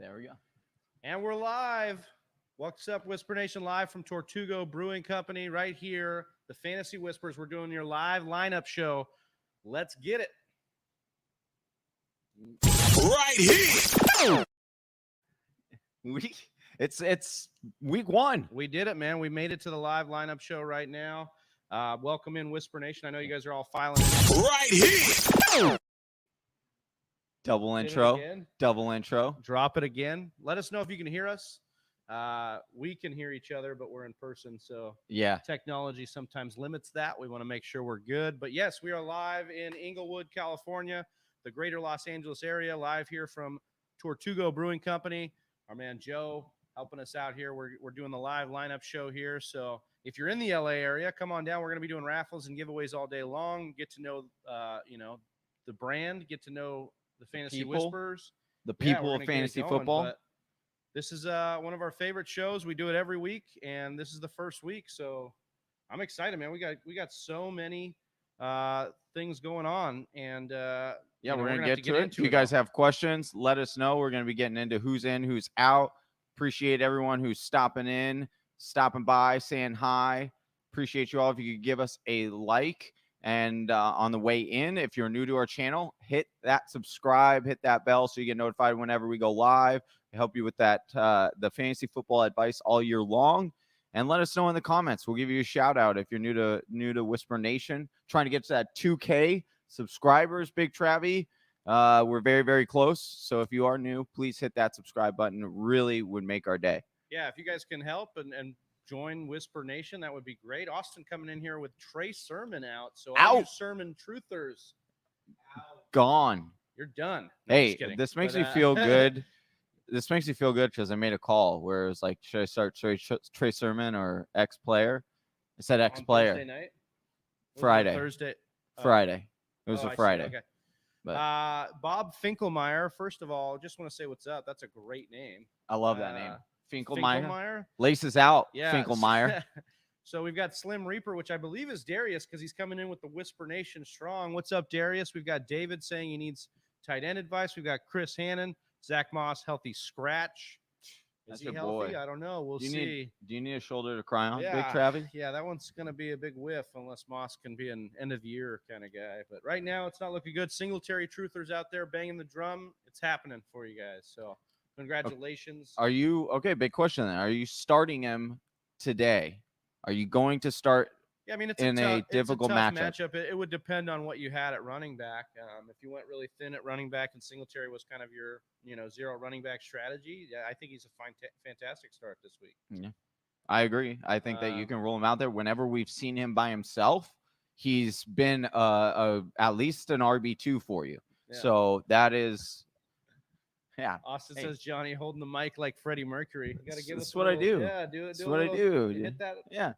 There we go. And we're live. What's up, Whisper Nation? Live from Tortugo Brewing Company right here. The Fantasy Whispers. We're doing your live lineup show. Let's get it. Right here. It's week one. We did it, man. We made it to the live lineup show right now. Welcome in, Whisper Nation. I know you guys are all filing in. Right here. Double Hit it intro. again. Double intro. Drop it again. Let us know if you can hear us. We can hear each other, but we're in person, so Yeah. technology sometimes limits that. We want to make sure we're good. But yes, we are live in Inglewood, California, the greater Los Angeles area, live here from Tortugo Brewing Company. Our man Joe helping us out here. We're doing the live lineup show here. So if you're in the LA area, come on down. We're going to be doing raffles and giveaways all day long. Get to know, the brand. Get to know the Fantasy people. Whispers. The Yeah, people we're of gonna get it fantasy going, football. but this is one of our favorite shows. We do it every week, and this is the first week, so I'm excited, man. We got so many things going on, and Yeah, we're we're gonna gonna have get to to it. into If you it guys all. have questions, let us know. We're gonna be getting into who's in, who's out. Appreciate everyone who's stopping in, stopping by, saying hi. Appreciate you all. If you could give us a like. And on the way in, if you're new to our channel, hit that subscribe, hit that bell so you get notified whenever we go live. I help you with that, the fantasy football advice all year long. And let us know in the comments. We'll give you a shout out if you're new to Whisper Nation. Trying to get to that 2K subscribers, Big Travie. We're very, very close. So if you are new, please hit that subscribe button. It really would make our day. Yeah, if you guys can help and join Whisper Nation, that would be great. Austin coming in here with Trey Sermon out. So all you Out. Sermon truthers, Gone. you're done. No, Hey, just kidding. this makes But, me feel good. This makes me feel good because I made a call where it was like, should I start Trey Sermon or X player? I said X on player. Thursday night? Was it Friday. Thursday. Friday. It was I a see. Friday. Okay. But Bob Finkelmeyer, first of all, just want to say what's up. That's a great name. I love that name. Finkelmeyer. Finkelmeyer. Laces out. Yeah. Finkelmeyer. So we've got Slim Reaper, which I believe is Darius because he's coming in with the Whisper Nation strong. What's up, Darius? We've got David saying he needs tight end advice. We've got Chris Hannon, Zach Moss, healthy scratch. That's Is he your healthy? boy. I don't know. We'll Do you see. need a shoulder to cry on, Yeah, Big Travie? Yeah, that one's going to be a big whiff unless Moss can be an end of year kind of guy. But right now, it's not looking good. Singletary truthers out there banging the drum. It's happening for you guys. So congratulations. Are you okay? Big question then. Are you starting him today? Are you going to start? Yeah, I mean, it's in a difficult tough matchup. It would depend on what you had at running back. If you went really thin at running back and Singletary was kind of your, zero running back strategy, yeah, I think he's a fantastic start this week. Yeah, I agree. I think that you can roll him out there. Whenever we've seen him by himself, he's been at least an RB2 for you. Yeah. So that is, yeah. Austin says Johnny holding the mic like Freddie Mercury. You gotta give us That's what I do. Yeah, do it. That's what I do. Hit that. Yeah.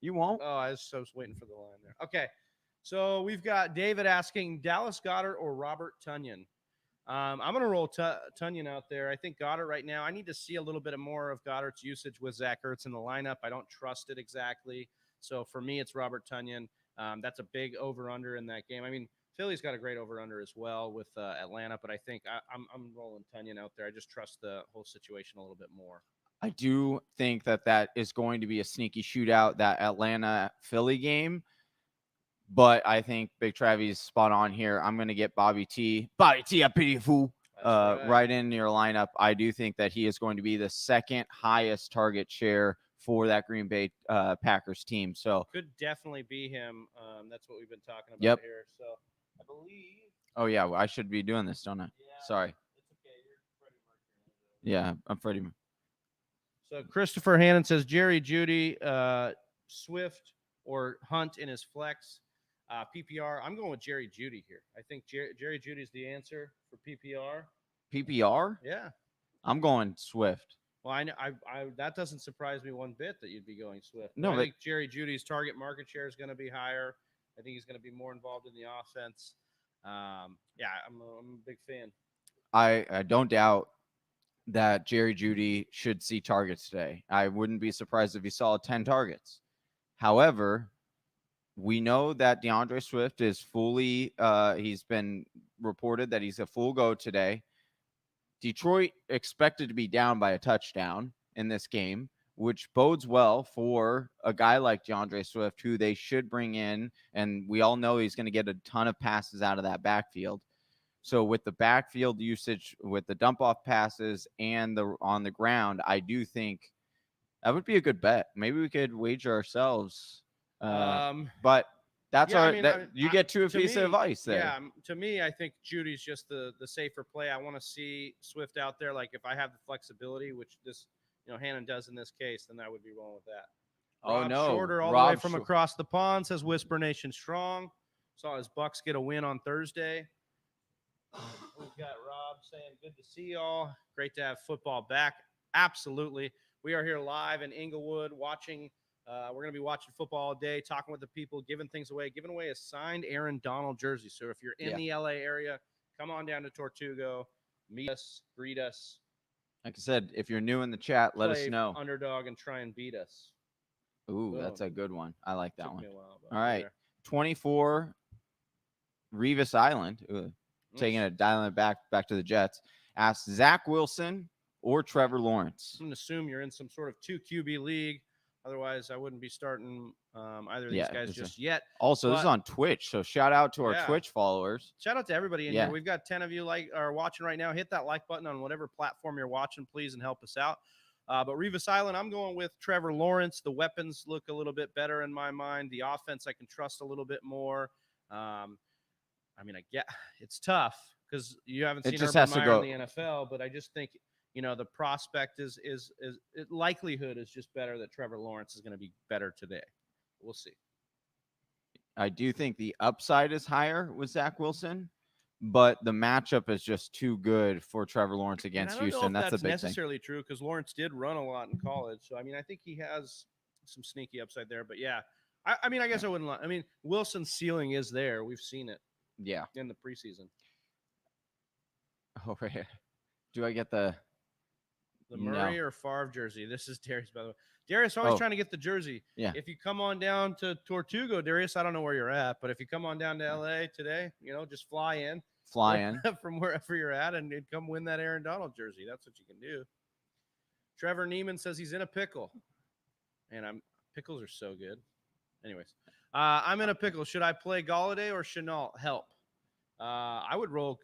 You won't. Oh, I was waiting for the line there. Okay. So we've got David asking Dallas Goedert or Robert Tonyan. I'm going to roll Tonyan out there. I think Goddard right now, I need to see a little bit more of Goddard's usage with Zach Ertz in the lineup. I don't trust it exactly. So for me, it's Robert Tonyan. That's a big over-under in that game. I mean, Philly's got a great over-under as well with Atlanta, but I think I'm rolling Tonyan out there. I just trust the whole situation a little bit more. I do think that is going to be a sneaky shootout, that Atlanta-Philly game. But I think Big Travie's spot on here. I'm going to get Bobby T. Bobby T, I pity you, fool. Right in your lineup. I do think that he is going to be the second highest target share for that Green Bay Packers team. So could definitely be him. That's what we've been talking about here. So I believe. Oh, yeah. Well, I should be doing this, don't I? Yeah, sorry. It's okay. You're Freddie Mercury. Yeah, I'm Freddie Mercury. So Christopher Hannon says Jerry Jeudy, Swift, or Hunt in his flex. PPR, I'm going with Jerry Jeudy here. I think Jerry Jeudy's the answer for PPR. PPR? Yeah. I'm going Swift. Well, I that doesn't surprise me one bit that you'd be going Swift. No, I think Jerry Jeudy's target market share is going to be higher. I think he's going to be more involved in the offense. Yeah, I'm a big fan. I don't doubt that Jerry Jeudy should see targets today. I wouldn't be surprised if he saw 10 targets. However, we know that DeAndre Swift is fully he's been reported that he's a full go today. Detroit expected to be down by a touchdown in this game, which bodes well for a guy like DeAndre Swift, who they should bring in. And we all know he's going to get a ton of passes out of that backfield. So with the backfield usage, with the dump off passes and the on the ground, I do think that would be a good bet. Maybe we could wager ourselves. But that's you get to a piece of advice there. Yeah, to me, I think Judy's just the safer play. I want to see Swift out there. Like if I have the flexibility, which this Hannon does in this case, then I would be rolling with that. Oh no, Shorter all the way from across the pond says Whisper Nation strong. Saw his Bucks get a win on Thursday. We've got Rob saying good to see y'all. Great to have football back. Absolutely. We are here live in Inglewood watching. We're going to be watching football all day, talking with the people, giving away a signed Aaron Donald jersey. So if you're in the LA area, come on down to Tortugo, meet us, greet us. Like I said, if you're new in the chat, let us know. Underdog and try and beat us. Ooh, that's a good one. I like that one. While, all right. 24, Revis Island. Ooh, taking it, dialing it back to the Jets. Asks Zach Wilson or Trevor Lawrence. I'm going to assume you're in some sort of 2 QB league. Otherwise, I wouldn't be starting either of these guys just yet. Also, this is on Twitch, so shout out to our Twitch followers. Shout out to everybody in here. We've got 10 of you are watching right now. Hit that like button on whatever platform you're watching, please, and help us out. But Revis Island, I'm going with Trevor Lawrence. The weapons look a little bit better in my mind. The offense I can trust a little bit more. I get it's tough because you haven't seen Urban Meyer in the NFL, but I just think the prospect is likelihood is just better that Trevor Lawrence is going to be better today. We'll see. I do think the upside is higher with Zach Wilson, but the matchup is just too good for Trevor Lawrence against Houston. That's a big thing. That's necessarily true because Lawrence did run a lot in college. So, I think he has some sneaky upside there. But, yeah, I guess I wouldn't lie. Wilson's ceiling is there. We've seen it in the preseason. Oh, right. Do I get the Murray or Favre jersey? This is Darius, by the way. Darius always trying to get the jersey. Yeah. If you come on down to Tortuga, Darius, I don't know where you're at, but if you come on down to LA today, just fly in from wherever you're at and come win that Aaron Donald jersey. That's what you can do. Trevor Neiman says he's in a pickle. Man, pickles are so good. Anyways, I'm in a pickle. Should I play Galladay or Chenault? Help. I would roll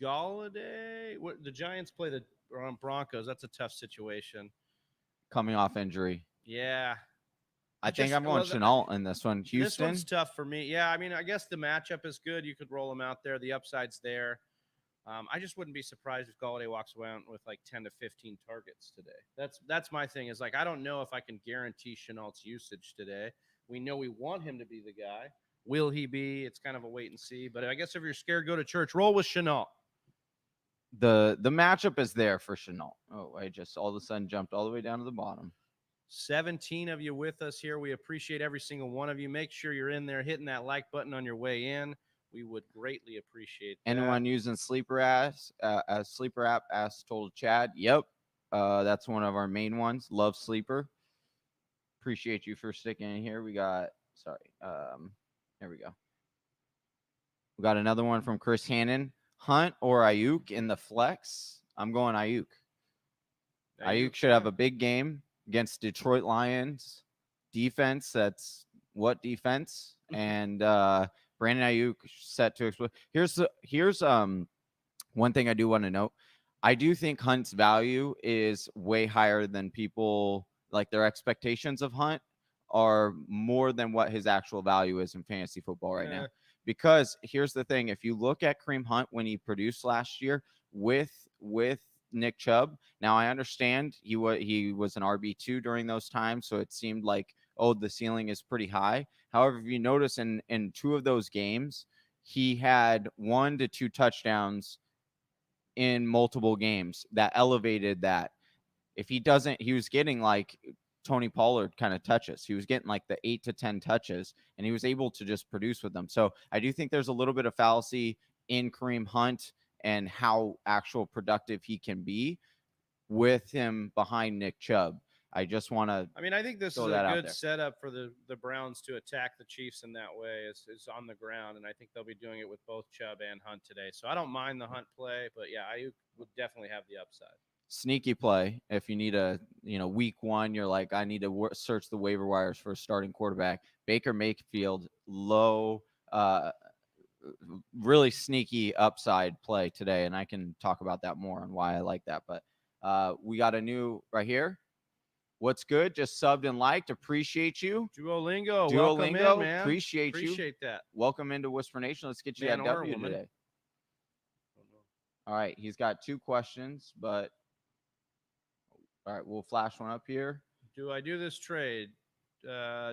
Galladay. The Giants play the Broncos. That's a tough situation. Coming off injury. Yeah. I think I'm going Chenault in this one. Houston. This one's tough for me. Yeah, I guess the matchup is good. You could roll them out there. The upside's there. I just wouldn't be surprised if Galladay walks around with like 10 to 15 targets today. That's my thing is I don't know if I can guarantee Chenault's usage today. We know we want him to be the guy. Will he be? It's kind of a wait and see. But I guess if you're scared, go to church. Roll with Chenault. The matchup is there for Chenault. Oh, I just all of a sudden jumped all the way down to the bottom. 17 of you with us here. We appreciate every single one of you. Make sure you're in there hitting that like button on your way in. We would greatly appreciate that. Anyone using Sleeper as Sleeper app as told Chad. Yep. That's one of our main ones. Love Sleeper. Appreciate you for sticking in here. We got there we go. We got another one from Chris Hannon. Hunt or Ayuk in the flex? I'm going Ayuk. Ayuk should have a big game against Detroit Lions defense. That's what defense? And Brandon Ayuk set to explode. Here's one thing I do want to note. I do think Hunt's value is way higher than people like their expectations of Hunt are more than what his actual value is in fantasy football right now. Because here's the thing. If you look at Kareem Hunt when he produced last year with Nick Chubb, now I understand he was an RB2 during those times, so it seemed like, the ceiling is pretty high. However, if you notice in 2 of those games, he had 1 to 2 touchdowns in multiple games that elevated that. If he doesn't, he was getting like Tony Pollard kind of touches. He was getting like the 8 to 10 touches, and he was able to just produce with them. So I do think there's a little bit of fallacy in Kareem Hunt and how actual productive he can be with him behind Nick Chubb. I just want to. I mean, I think this is throw a that out good there. setup for the Browns to attack the Chiefs in that way. Is on the ground, and I think they'll be doing it with both Chubb and Hunt today. So I don't mind the Hunt play, but yeah, I would definitely have the upside. Sneaky play if you need a week one, you're like, I need to search the waiver wires for a starting quarterback. Baker Mayfield, low, really sneaky upside play today, and I can talk about that more and why I like that. But we got a new right here. What's good? Just subbed and liked. Appreciate you. Duolingo, welcome in, man. Appreciate you. Appreciate that. Welcome into Whisper Nation. Let's get you Man that or W woman. today. All right, he's got 2 questions, but all right, we'll flash one up here. Do I do this trade?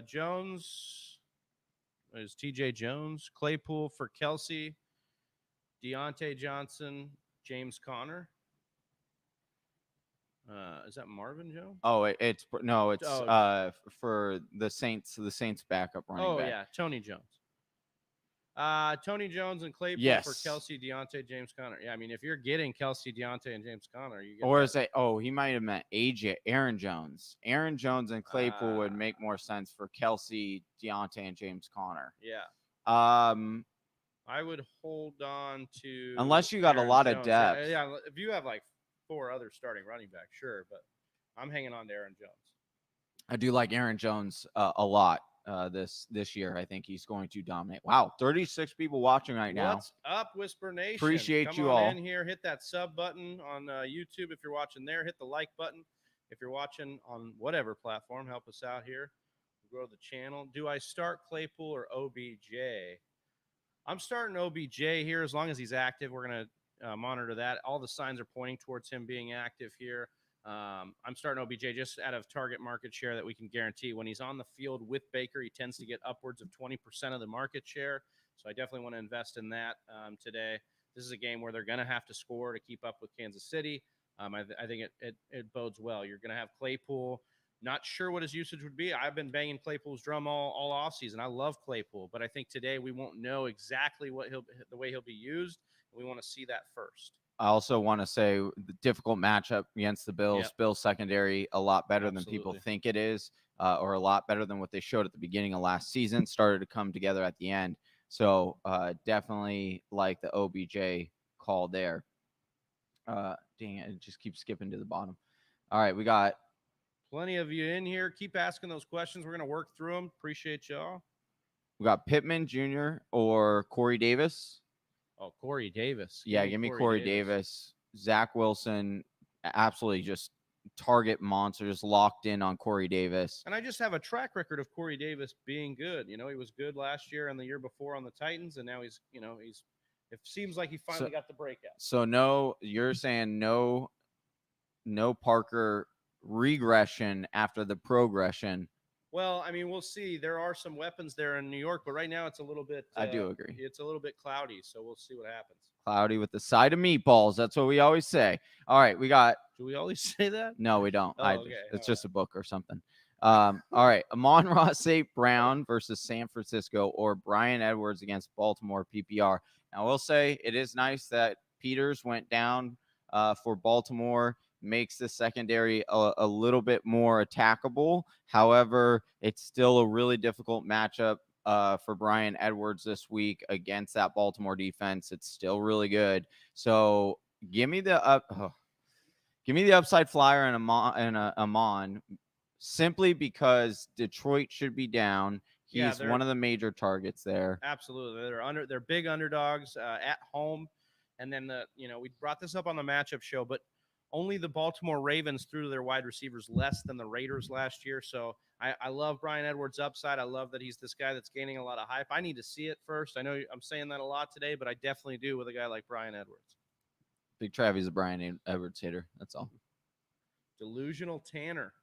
Jones is TJ Jones, Claypool for Kelsey, Deontay Johnson, James Conner. Is that Marvin Jones? Oh, it's for the Saints backup running back. Oh yeah, Tony Jones. Tony Jones and Claypool Yes. for Kelsey, Deontay, James Conner. Yeah, I mean, if you're getting Kelsey, Deontay, and James Conner, you get Or that. is it? Oh, he might have meant Aaron Jones. Aaron Jones and Claypool would make more sense for Kelsey, Deontay, and James Conner. Yeah, I would hold on to Unless you got a Aaron lot of Jones. depth. Yeah, if you have like 4 other starting running backs, sure, but I'm hanging on to Aaron Jones. I do like Aaron Jones a lot this year. I think he's going to dominate. Wow, 36 people watching right now. What's up, Whisper Nation? Appreciate Come you on all. in here. Hit that sub button on YouTube if you're watching there. Hit the like button if you're watching on whatever platform. Help us out here. Grow the channel. Do I start Claypool or OBJ? I'm starting OBJ here as long as he's active. We're going to monitor that. All the signs are pointing towards him being active here. I'm starting OBJ just out of target market share that we can guarantee. When he's on the field with Baker, he tends to get upwards of 20% of the market share. So I definitely want to invest in that today. This is a game where they're going to have to score to keep up with Kansas City. I think it bodes well. You're going to have Claypool. Not sure what his usage would be. I've been banging Claypool's drum all offseason. I love Claypool, but I think today we won't know exactly the way he'll be used. We want to see that first. I also want to say the difficult matchup against the Bills. Yep. Bills secondary a lot better than Absolutely. people think it is, or a lot better than what they showed at the beginning of last season. Started to come together at the end. So definitely like the OBJ call there. Dang it just keeps skipping to the bottom. All right, we got plenty of you in here. Keep asking those questions. We're going to work through them. Appreciate y'all. We got Pittman Jr. or Corey Davis. Oh, Corey Davis. Yeah, give me Corey Davis. Zach Wilson, absolutely just target monsters, locked in on Corey Davis. And I just have a track record of Corey Davis being good. You know, he was good last year and the year before on the Titans, and now he's it seems like he finally got the breakout. So no, you're saying no Parker regression after the progression. Well, I mean, we'll see. There are some weapons there in New York, but right now it's a little bit. I do agree. It's a little bit cloudy, so we'll see what happens. Cloudy with the side of meatballs. That's what we always say. All right, we got. Do we always say that? No, we don't. Oh, okay. It's just a book or something. All right, Amon-Ra St. Brown versus San Francisco or Brian Edwards against Baltimore PPR. Now, I will say it is nice that Peters went down for Baltimore. Makes the secondary a little bit more attackable. However, it's still a really difficult matchup for Brian Edwards this week against that Baltimore defense. It's still really good. So give me the upside flyer and Amon simply because Detroit should be down. He's one of the major targets there. Absolutely, they're big underdogs at home, and then we brought this up on the matchup show, but only the Baltimore Ravens threw their wide receivers less than the Raiders last year. So I love Brian Edwards' upside. I love that he's this guy that's gaining a lot of hype. I need to see it first. I know I'm saying that a lot today, but I definitely do with a guy like Brian Edwards. Big Travis, a Brian Edwards hitter. That's all. Delusional Tanner.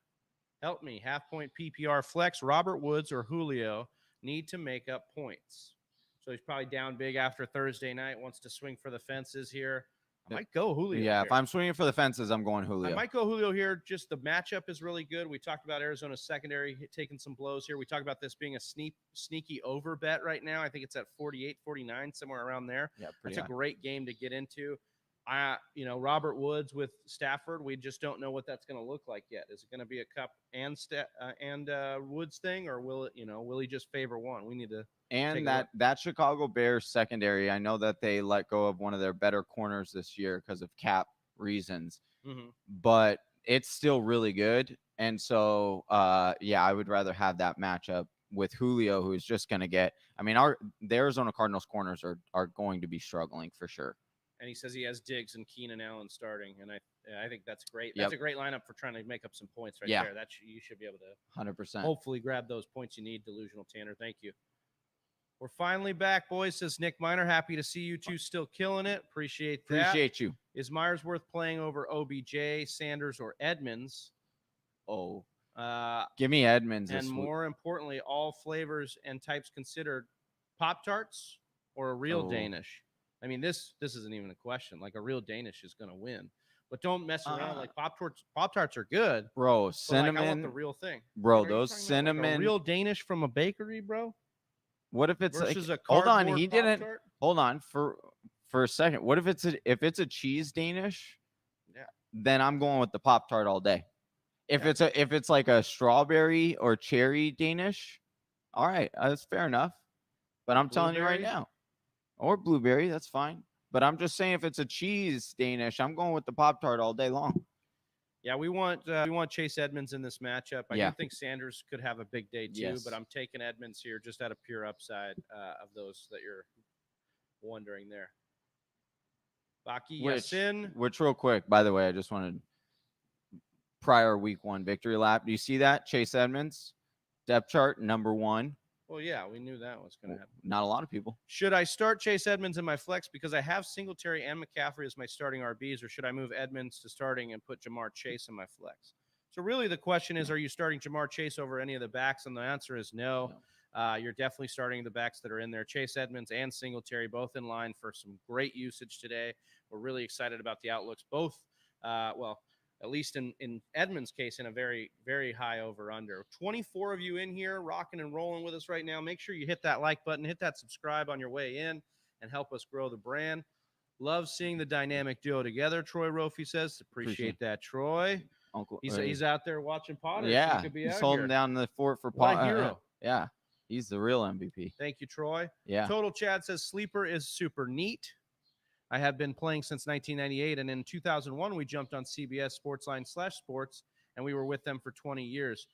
Help me. Half-point PPR flex. Robert Woods or Julio need to make up points. So he's probably down big after Thursday night, wants to swing for the fences here. I might go Julio. Yeah, here. if I'm swinging for the fences, I'm going Julio. I might go Julio here. Just the matchup is really good. We talked about Arizona's secondary taking some blows here. We talked about this being a sneaky over bet right now. I think it's at 48, 49, somewhere around there. Yeah, That's a great game to get into. Robert Woods with Stafford, we just don't know what that's going to look like yet. Is it going to be a Cup and Woods thing, or will he just favor one? We need to. And that Chicago Bears secondary, I know that they let go of one of their better corners this year because of cap reasons, but it's still really good. And so, I would rather have that matchup with Julio, who's just going to get. I mean, the Arizona Cardinals corners are going to be struggling for sure. And he says he has Diggs and Keenan Allen starting, and I think that's great. That's a great lineup for trying to make up some points right there. You should be able to 100%. Hopefully grab those points you need, Delusional Tanner. Thank you. We're finally back, boys, says Nick Miner. Happy to see you two still killing it. Appreciate that. Appreciate you. Is Myers worth playing over OBJ, Sanders, or Edmonds? Oh, give me Edmonds. And more importantly, all flavors and types considered, Pop-Tarts or a real Danish? I mean, this isn't even a question. Like, a real Danish is going to win. But don't mess around. Like, Pop-Tarts are good. Bro, cinnamon. Like, I want the real thing. Bro, those cinnamon. Like a real Danish from a bakery, bro? What if it's versus like, a hold on, cardboard he didn't. Pop-Tart? Hold on for a second. What if it's a cheese Danish? Yeah. Then I'm going with the Pop-Tart all day. If it's like a strawberry or cherry Danish, all right, that's fair enough. But I'm telling you right now, or blueberry, that's fine. But I'm just saying, if it's a cheese Danish, I'm going with the Pop-Tart all day long. Yeah, we want Chase Edmonds in this matchup. I do think Sanders could have a big day too, but I'm taking Edmonds here just out of pure upside of those that you're wondering there. Baki Yassin. Which real quick, by the way, I just wanted prior week 1 victory lap. Do you see that? Chase Edmonds, depth chart, number 1. Well, yeah, we knew that was going to happen. Not a lot of people. Should I start Chase Edmonds in my flex because I have Singletary and McCaffrey as my starting RBs, or should I move Edmonds to starting and put Jamar Chase in my flex? So really the question is, are you starting Jamar Chase over any of the backs? And the answer is no. You're definitely starting the backs that are in there. Chase Edmonds and Singletary both in line for some great usage today. We're really excited about the outlooks. Both, at least in Edmonds' case, in a very, very high over-under. 24 of you in here rocking and rolling with us right now. Make sure you hit that like button, hit that subscribe on your way in, and help us grow the brand. Love seeing the dynamic duo together, Troy Rofi says. Appreciate that, Troy. Uncle, he's out there watching Potter. Yeah, so he's holding down the fort for Potter. What a hero. Yeah, he's the real MVP. Thank you, Troy. Yeah. Total Chad says Sleeper is super neat. I have been playing since 1998, and in 2001, we jumped on CBS Sportsline/Sports, and we were with them for 20 years.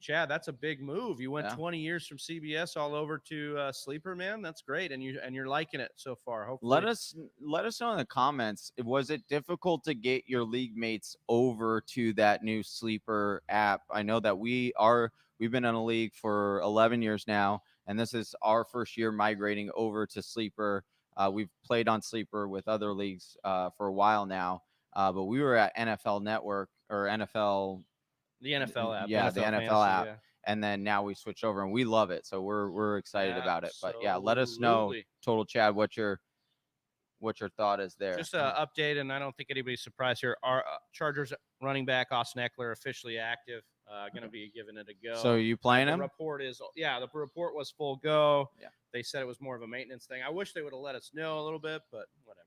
Chad, that's a big move. You went 20 years from CBS all over to Sleeper, man. That's great, and you're liking it so far. Hopefully, let us know in the comments. Was it difficult to get your league mates over to that new Sleeper app? I know that we've been in a league for 11 years now, and this is our first year migrating over to Sleeper. We've played on Sleeper with other leagues for a while now, but we were at NFL Network or NFL. The NFL app. Yeah, NFL the NFL Fantasy, app. yeah. And then now we switched over, and we love it. So we're excited about it. But yeah, let us know, Total Chad, what your thought is there. Just an update, and I don't think anybody's surprised here. Our Chargers running back Austin Eckler officially active. Going to be giving it a go. So you playing him? The report was full go. Yeah. They said it was more of a maintenance thing. I wish they would have let us know a little bit, but whatever.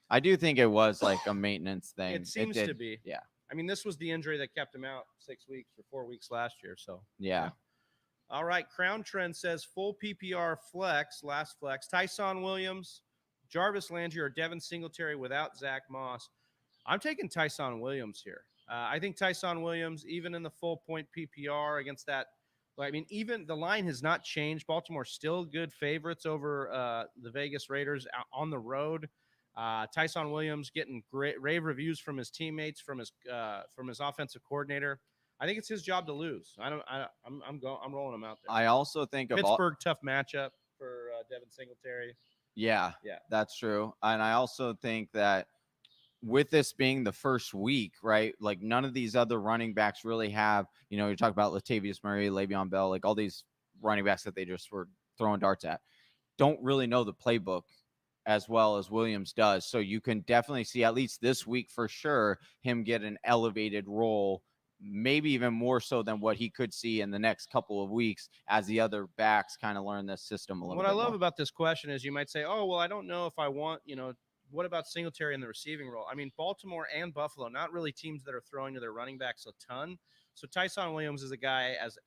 I do think it was like a maintenance thing. It seems to be. Yeah. I mean, this was the injury that kept him out 6 weeks or 4 weeks last year. So yeah. All right. Crown Trend says full PPR flex, last flex. Tyson Williams, Jarvis Landry, or Devin Singletary without Zach Moss. I'm taking Tyson Williams here. I think Tyson Williams, even in the full point PPR against that, I mean, even the line has not changed. Baltimore still good favorites over the Vegas Raiders on the road. Tyson Williams getting great rave reviews from his teammates, from his offensive coordinator. I think it's his job to lose. I'm rolling him out there. I also think Pittsburgh tough matchup for Devin Singletary. Yeah, that's true. And I also think that with this being the first week, right? Like none of these other running backs really have, you talk about Latavius Murray, Le'Veon Bell, like all these running backs that they just were throwing darts at, don't really know the playbook as well as Williams does. So you can definitely see, at least this week for sure, him get an elevated role, maybe even more so than what he could see in the next couple of weeks as the other backs kind of learn this system a little bit. What I love about this question is you might say, oh, well, I don't know if I want, what about Singletary in the receiving role? I mean, Baltimore and Buffalo, not really teams that are throwing to their running backs a ton. So Tyson Williams is a guy as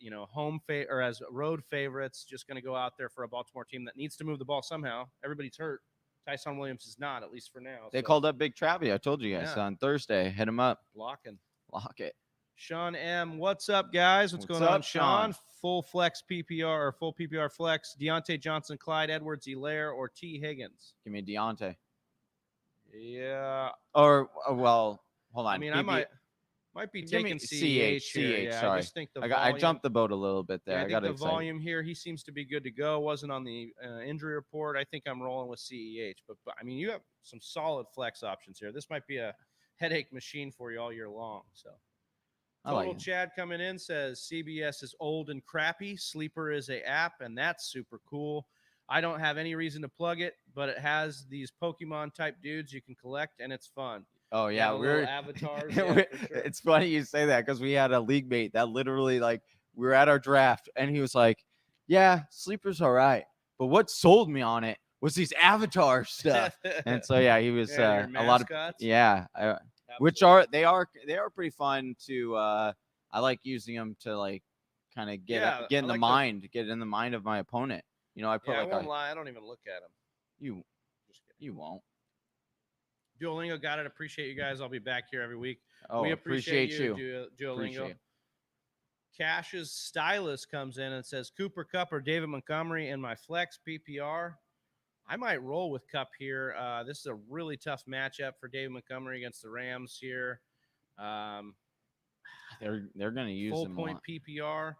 or as road favorites, just going to go out there for a Baltimore team that needs to move the ball somehow. Everybody's hurt. Tyson Williams is not, at least for now. They called up Big Travie. I told you guys on Thursday. Hit him up. Lockett. Sean M. What's up, guys? What's going on, Sean? Full flex PPR or full PPR flex. Deontay Johnson, Clyde Edwards-Helaire, or T. Higgins? Give me Deontay. Yeah. Or, well, hold on. I mean, I might be taking CH here. Yeah, sorry. I just think I jumped the boat a little bit there. Yeah, I got think the volume here, he seems to be good to go. Wasn't on the injury report. I think I'm rolling with CEH. But, I mean, you have some solid flex options here. This might be a headache machine for you all year long. So, Total Chad coming in says CBS is old and crappy. Sleeper is a app, and that's super cool. I don't have any reason to plug it, but it has these Pokemon-type dudes you can collect, and it's fun. Oh, yeah. We're avatars. Yeah, for sure. It's funny you say that because we had a league mate that literally, like, we were at our draft, and he was like, yeah, Sleeper's all right. But what sold me on it was these avatar stuff. And so, yeah, he was a lot of – yeah. Which they are pretty fun to I like using them to like kind of get in the mind of my opponent. You know, I put I won't lie, I don't even look at them. You won't. Duolingo got it. Appreciate you guys. I'll be back here every week. Oh, we appreciate you. Duolingo. Cash's stylist comes in and says Cooper Kupp or David Montgomery in my flex PPR. I might roll with Kupp here. This is a really tough matchup for David Montgomery against the Rams here. They're going to use full them point PPR.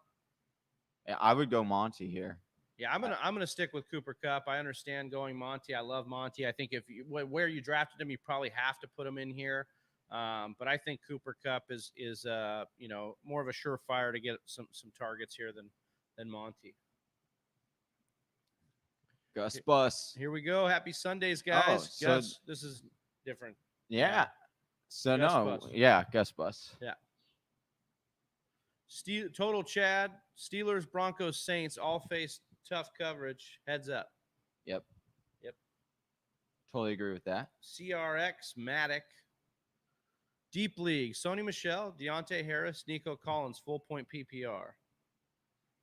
Yeah, I would go Monty here. Yeah, I'm gonna stick with Cooper Kupp. I understand going Monty. I love Monty. I think where you drafted him, you probably have to put him in here. But I think Cooper Kupp is more of a surefire to get some targets here than Monty. Gus Bus. Here we go. Happy Sundays, guys. Gus, this is different. Yeah. So Gus no. Bus. Yeah, Gus Bus. Yeah. Total Chad, Steelers, Broncos, Saints all face tough coverage. Heads up. Yep. Totally agree with that. CRX, Matic. Deep League, Sony Michel, Deontay Harris, Nico Collins, full point PPR.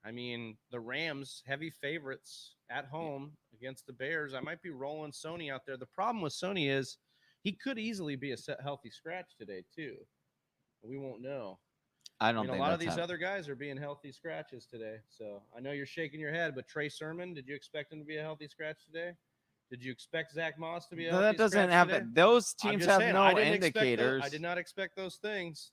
I mean, the Rams, heavy favorites at home against the Bears. I might be rolling Sony out there. The problem with Sony is he could easily be a healthy scratch today, too. We won't know. I don't think a lot of these other guys are being healthy scratches today. So I know you're shaking your head, but Trey Sermon, did you expect him to be a healthy scratch today? Did you expect Zach Moss to be a healthy scratch today? Those teams have no indicators. I did not expect those things.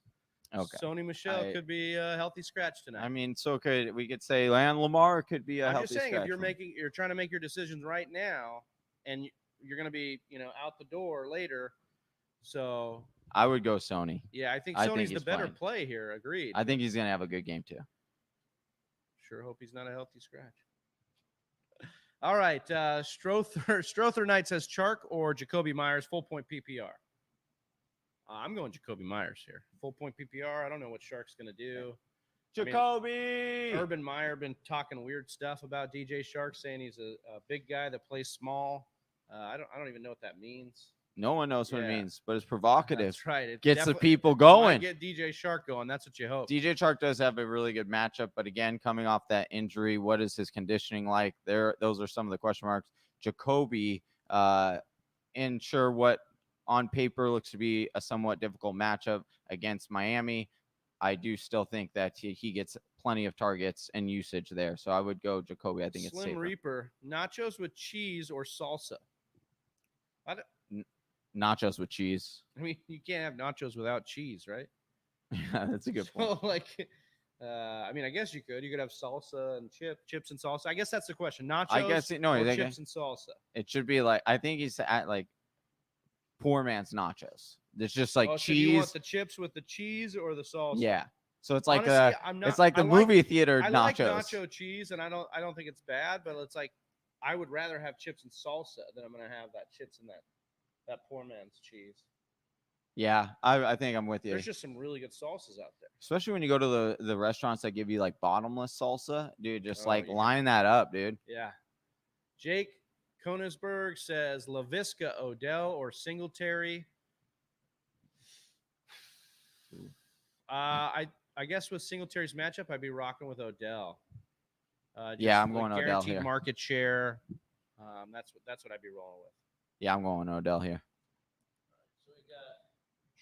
Okay. Sony Michel could be a healthy scratch tonight. I mean, so we could say Lamar could be a healthy scratch. I'm just saying, if you're trying to make your decisions right now, and you're going to be out the door later, so I would go Sony. Yeah, I think Sony's the better play here. Agreed. I think he's going to have a good game too. Sure hope he's not a healthy scratch. All right, Strother Knight says Chark or Jacoby Myers, full point PPR. I'm going Jacoby Myers here. Full point PPR. I don't know what Shark's going to do. Jacoby! Urban Meyer been talking weird stuff about DJ Shark, saying he's a big guy that plays small. I don't even know what that means. No one knows what it means, but it's provocative. That's right. It gets the people going. Get DJ Shark going. That's what you hope. DJ Shark does have a really good matchup, but again, coming off that injury, what is his conditioning like? Those are some of the question marks. Jacoby, sure what on paper looks to be a somewhat difficult matchup against Miami. I do still think that he gets plenty of targets and usage there. So I would go Jacoby. I think it's safer. Slim Reaper, nachos with cheese or salsa? Nachos with cheese. I mean, you can't have nachos without cheese, right? Yeah, that's a good point. I mean, I guess you could. You could have salsa and chips and salsa. I guess that's the question. Nachos or chips and salsa? It should be like, I think he's at like poor man's nachos. It's just like cheese. So you want the chips with the cheese or the salsa? Yeah. So it's like honestly, it's like the movie theater nachos. I like nacho cheese, and I don't think it's bad, but it's like I would rather have chips and salsa than I'm gonna have that chips and that poor man's cheese. Yeah, I think I'm with you. There's just some really good salsas out there. Especially when you go to the restaurants that give you like bottomless salsa. Dude, just line that up, dude. Yeah. Jake Konisberg says LaVisca, Odell, or Singletary. I guess with Singletary's matchup, I'd be rocking with Odell. Yeah, I'm going Odell guaranteed here. market share. That's what I'd be rolling with. Yeah, I'm going Odell here. So we got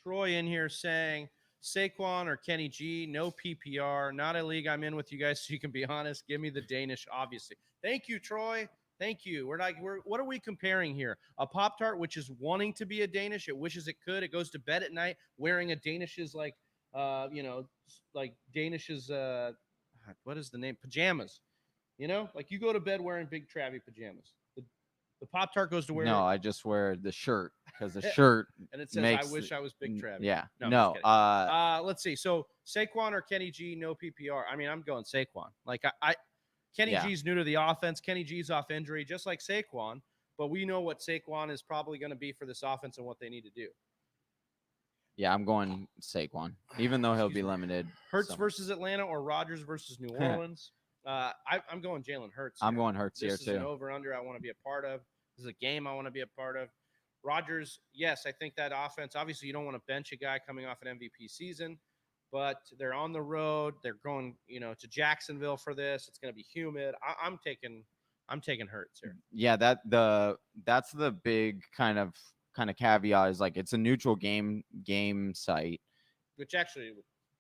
Troy in here saying Saquon or Kenny G, no PPR, not a league I'm in with you guys, so you can be honest. Give me the Danish, obviously. Thank you, Troy. Thank you. What are we comparing here? A Pop-Tart, which is wanting to be a Danish. It wishes it could. It goes to bed at night wearing a Danish's Danish's what is the name? Pajamas. Like you go to bed wearing big Travie pajamas. The Pop-Tart goes to wear. No, I just wear the shirt because the shirt and it says, makes I wish I was Big Travie. Yeah. No. No. Let's see. So Saquon or Kenny G, no PPR. I mean, I'm going Saquon. Like Kenny G's new to the offense. Kenny G's off injury, just like Saquon. But we know what Saquon is probably going to be for this offense and what they need to do. Yeah, I'm going Saquon, even though he'll be limited. Hurts versus Atlanta or Rodgers versus New Orleans. I'm going Jalen Hurts. I'm going Hurts here, too. This is an over-under I want to be a part of. This is a game I want to be a part of. Rodgers, yes, I think that offense, obviously you don't want to bench a guy coming off an MVP season, but they're on the road. They're going, to Jacksonville for this. It's going to be humid. I'm taking Hurts here. Yeah, that's the big kind of caveat is like it's a neutral game site, which actually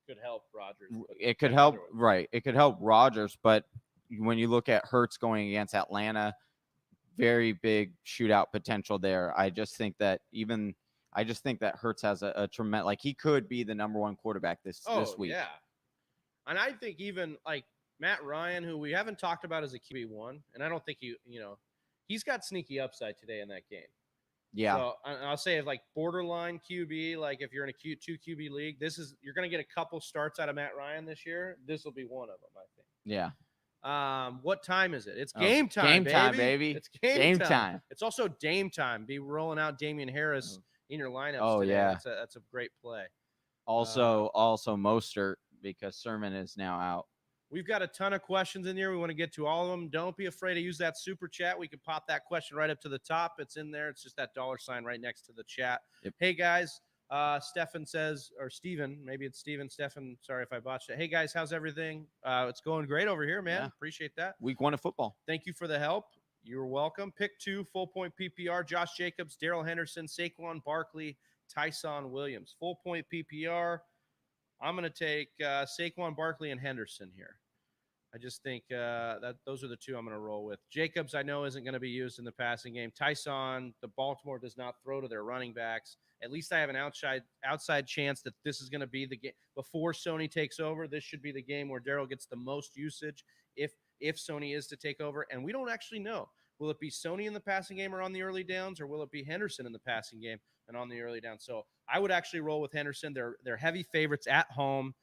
could help Rodgers. It could help, right? It could help Rodgers, but when you look at Hurts going against Atlanta, very big shootout potential there. I just think that Hurts has a tremendous, like he could be the number one quarterback this week. Yeah, and I think even like Matt Ryan, who we haven't talked about as a QB1, and I don't think he's got sneaky upside today in that game. Yeah. So I'll say like borderline QB, like if you're in a 2 QB league, you're going to get a couple starts out of Matt Ryan this year. This will be one of them, I think. Yeah. What time is it? It's game time, baby. It's game time. It's also Dame time. Be rolling out Damien Harris in your lineups today. Yeah. That's a great play. Also Mostert because Sermon is now out. We've got a ton of questions in here. We want to get to all of them. Don't be afraid to use that super chat. We can pop that question right up to the top. It's in there. It's just that $ right next to the chat. Yep. Hey, guys. Stefan says, or Steven, maybe it's Steven. Stefan, sorry if I botched it. Hey, guys, how's everything? It's going great over here, man. Yeah. Appreciate that. Week 1 of football. Thank you for the help. You're welcome. Pick 2, full point PPR. Josh Jacobs, Darrell Henderson, Saquon Barkley, Tyson Williams. Full point PPR. I'm going to take Saquon Barkley and Henderson here. I just think that those are the two I'm going to roll with. Jacobs, I know, isn't going to be used in the passing game. Tyson, the Baltimore does not throw to their running backs. At least I have an outside chance that this is going to be the game. Before Sony takes over, this should be the game where Darrell gets the most usage if Sony is to take over. And we don't actually know. Will it be Sony in the passing game or on the early downs, or will it be Henderson in the passing game and on the early downs? So I would actually roll with Henderson. They're heavy favorites at home.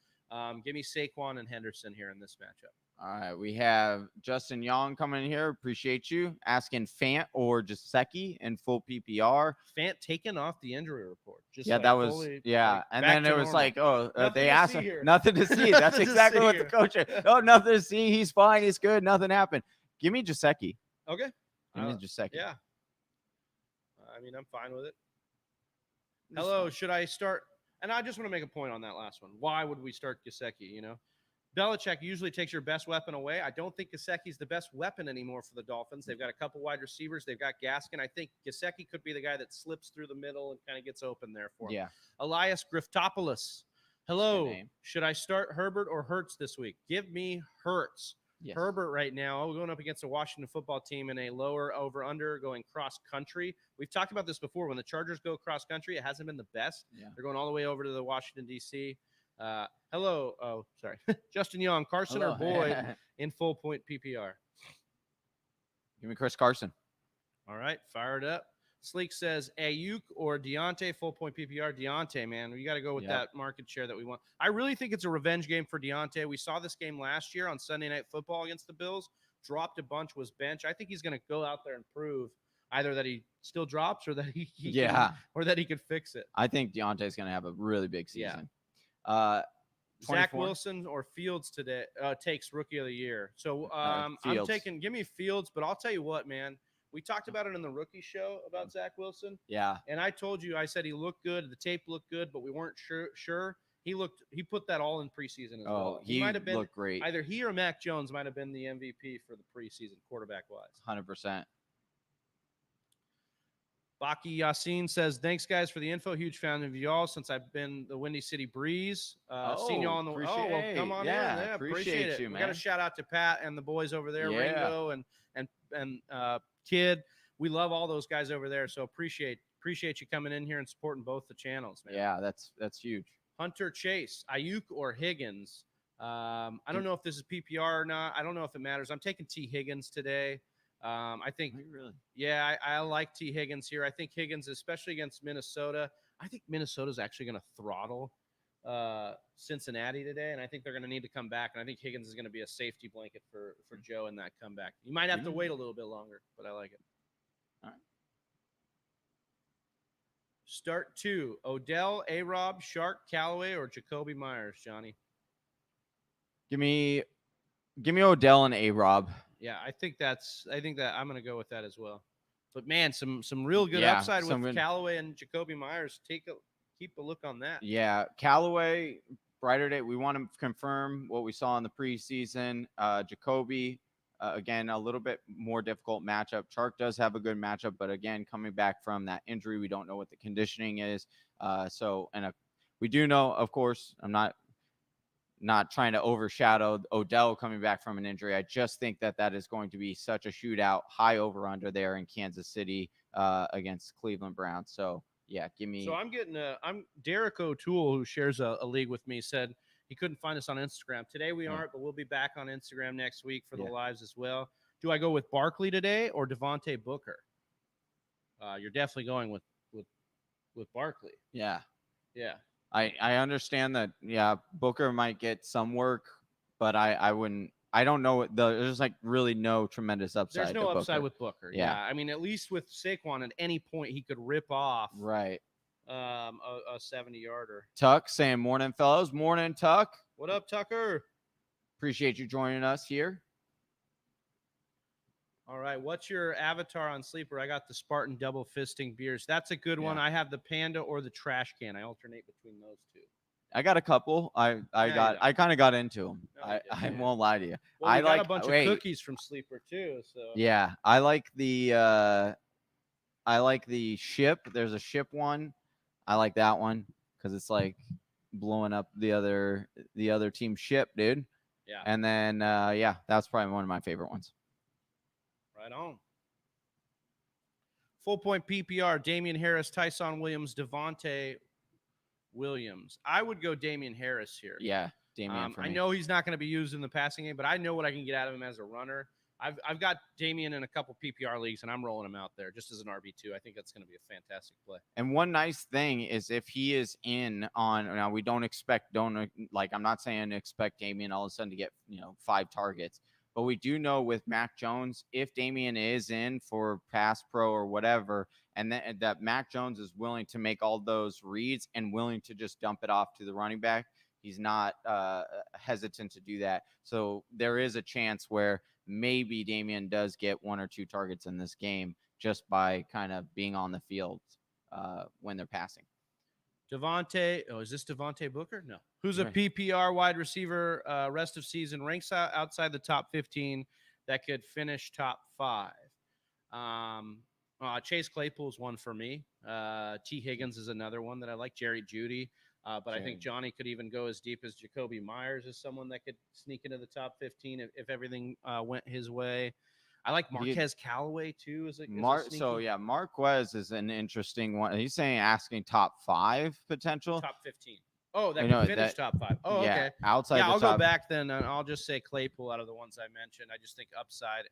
Give me Saquon and Henderson here in this matchup. All right, we have Justin Young coming in here. Appreciate you asking Fant or Gesicki in full PPR. Fant taken off the injury report. Just yeah, like that was fully, and then it was normal. like, they asked him nothing to see. That's Nothing to exactly see what here. the coach said. Oh, nothing to see. He's fine. He's good. Nothing happened. Give me Gesicki. Okay. Give me Gesicki. Yeah. I mean, I'm fine with it. Hello, should I start? And I just want to make a point on that last one. Why would we start Gesicki? Belichick usually takes your best weapon away. I don't think Gesicki's the best weapon anymore for the Dolphins. They've got a couple wide receivers. They've got Gaskin. I think Gesicki could be the guy that slips through the middle and kind of gets open there for him. Yeah. Elias Griftopoulos. Hello. Should I start Herbert or Hurts this week? Give me Hurts. Yes. Herbert right now going up against a Washington football team in a lower over-under going cross-country. We've talked about this before. When the Chargers go cross-country, it hasn't been the best. Yeah. They're going all the way over to the Washington, D.C. Hello. Oh, sorry. Justin Young, Carson or Boyd in full point PPR. Give me Chris Carson. All right. Fire it up. Sleek says Ayuk or Deontay, full point PPR. Deontay, man. We got to go with that market share that we want. I really think it's a revenge game for Deontay. We saw this game last year on Sunday Night Football against the Bills. Dropped a bunch, was bench. I think he's going to go out there and prove either that he still drops or that he or that he could fix it. I think Deontay's going to have a really big season. Zach Wilson or Fields today takes Rookie of the Year. So I'm taking, give me Fields, but I'll tell you what, man. We talked about it in the rookie show about Zach Wilson. Yeah. And I told you, I said he looked good. The tape looked good, but we weren't sure. He put that all in preseason as well. He might have been looked great. Either he or Mac Jones might have been the MVP for the preseason quarterback wise. 100%. Baki Yasin says, thanks guys for the info. Huge fan of y'all since I've been the Windy City Breeze. Seen y'all on the well, come on in. Yeah, appreciate it. You, we man. got a shout out to Pat and the boys over there, Yeah. Ringo and Kid. We love all those guys over there. So appreciate you coming in here and supporting both the channels, man. Yeah, that's huge. Hunter Chase, Ayuk or Higgins. I don't know if this is PPR or not. I don't know if it matters. I'm taking T. Higgins today. I think, really? Yeah, I like T. Higgins here. I think Higgins, especially against Minnesota, I think Minnesota's actually going to throttle Cincinnati today, and I think they're going to need to come back. And I think Higgins is going to be a safety blanket for Joe in that comeback. You might have to wait a little bit longer, but I like it. All right. Start 2, Odell, A-Rob, Shark, Callaway, or Jacoby Myers, Johnny? Give me Odell and A-Rob. Yeah, I think that I'm going to go with that as well. But man, some real good upside with Callaway and Jacoby Myers. Keep a look on that. Yeah, Callaway, brighter day. We want to confirm what we saw in the preseason. Jacoby, again, a little bit more difficult matchup. Chark does have a good matchup, but again, coming back from that injury, we don't know what the conditioning is. We do know, of course, I'm not trying to overshadow Odell coming back from an injury. I just think that is going to be such a shootout, high over under there in Kansas City against Cleveland Browns. So yeah, give me. So I'm Derek O'Toole, who shares a league with me, said he couldn't find us on Instagram. Today we aren't, but we'll be back on Instagram next week for the lives as well. Do I go with Barkley today or Devontae Booker? You're definitely going with Barkley. Yeah. Yeah. I understand that. Yeah, Booker might get some work, but I wouldn't. I don't know. There's like really no tremendous upside. There's no upside with Booker. Yeah. I mean, at least with Saquon, at any point he could rip off right a 70-yarder. Tuck saying morning, fellows. Morning, Tuck. What up, Tucker? Appreciate you joining us here. All right, what's your avatar on Sleeper? I got the Spartan double fisting beers. That's a good one. I have the Panda or the trash can. I alternate between those two. I got a couple. I kind of got into them. No, I won't lie to you. Well, I got a bunch of cookies from Sleeper too. So yeah, I like the ship. There's a ship one. I like that one because it's like blowing up the other team's ship, dude. Yeah. And then that's probably one of my favorite ones. Right on. Full point PPR, Damien Harris, Tyson Williams, Devontae Williams. I would go Damien Harris here. Yeah, Damien. I know he's not going to be used in the passing game, but I know what I can get out of him as a runner. I've got Damien in a couple PPR leagues, and I'm rolling him out there just as an RB2. I think that's going to be a fantastic play. And one nice thing is if he is in on now, we I'm not saying expect Damien all of a sudden to get 5 targets. But we do know with Mac Jones, if Damien is in for pass pro or whatever, and that Mac Jones is willing to make all those reads and willing to just dump it off to the running back, he's not hesitant to do that. So there is a chance where maybe Damien does get 1 or 2 targets in this game just by kind of being on the field when they're passing. Devontae, is this Devontae Booker? No. Who's a PPR wide receiver rest of season, ranks outside the top 15 that could finish top 5? Chase Claypool is one for me. T. Higgins is another one that I like. Jerry Jeudy. But I think Johnny could even go as deep as Jacoby Myers is someone that could sneak into the top 15 if everything went his way. I like Marquez Callaway too. Marquez is an interesting one. He's asking top 5 potential. Top 15. Oh, that could finish top 5. Oh, yeah, okay. Outside. Yeah, I'll go back then, and I'll just say Claypool out of the ones I mentioned. I just think upside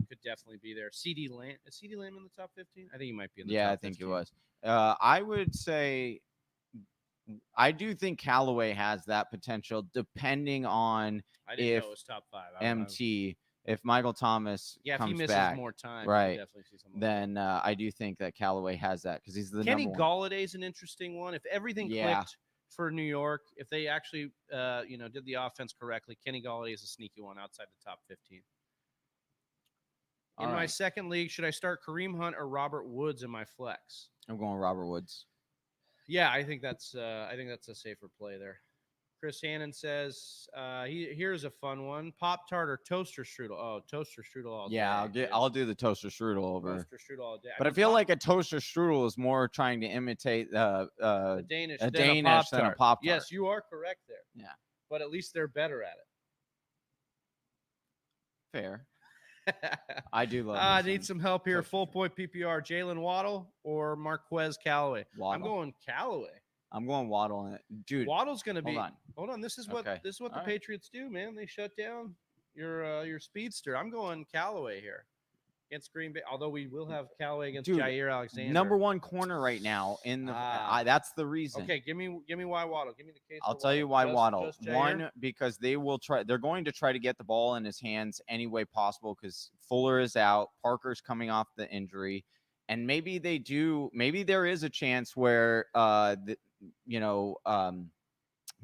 could definitely be there. CD Lamb. Is CD Lamb in the top 15? I think he might be in the top 15. Yeah, I think he was. I would say I do think Callaway has that potential depending on I didn't know it was top 5. If Michael Thomas if comes he misses back, more time, right, definitely see then I do think that Callaway has that because he's the Kenny number one. Galladay's an interesting one. If everything clicked for New York, if they actually did the offense correctly, Kenny Galladay is a sneaky one outside the top 15. In All my right. second league, should I start Kareem Hunt or Robert Woods in my flex? I'm going Robert Woods. Yeah, I think that's a safer play there. Chris Hannon says here's a fun one: Pop Tart or toaster strudel. Oh, toaster strudel all day. Yeah, dude. I'll do the toaster strudel over. Toaster strudel all day. But I feel like a toaster strudel is more trying to imitate a Danish, a than Danish than a Pop-Tart. Pop-Tart. Yes, you are correct there. Yeah. But at least they're better at fair. it. I do love. I need some help here. toaster Full point PPR: Jalen Waddle or Marquez Callaway. I'm Waddle. going Callaway. I'm going Waddle in it. Dude, Waddle's going to be. hold on. Hold on. This is what Okay. the All right. Patriots do, man. They shut down your speedster. I'm going Callaway here against Green Bay. Although we will have Callaway against Dude, Jair Alexander. Number one corner right now in the. That's the reason. Okay, give me why Waddle. Give me the case. I'll for tell you why Waddle. Just Jair? One, because they're going to try to get the ball in his hands any way possible because Fuller is out, Parker's coming off the injury, and maybe there is a chance where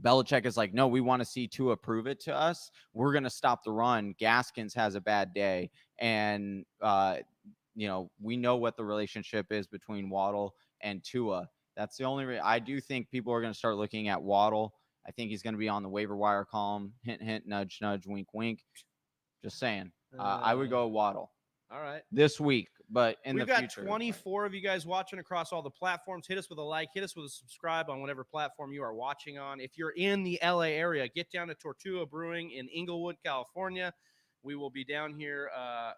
Belichick is like, no, we want to see Tua prove it to us. We're going to stop the run. Gaskins has a bad day, and we know what the relationship is between Waddle and Tua. That's the only I do think people are going to start looking at Waddle. I think he's going to be on the waiver wire column. Hint, hint, nudge, nudge, wink, wink. Just saying. I would go Waddle. All right. This week, but in We've the got future. 24 of you guys watching across all the platforms. Hit us with a like. Hit us with a subscribe on whatever platform you are watching on. If you're in the LA area, get down to Tortuga Brewing in Inglewood, California. We will be down here. We're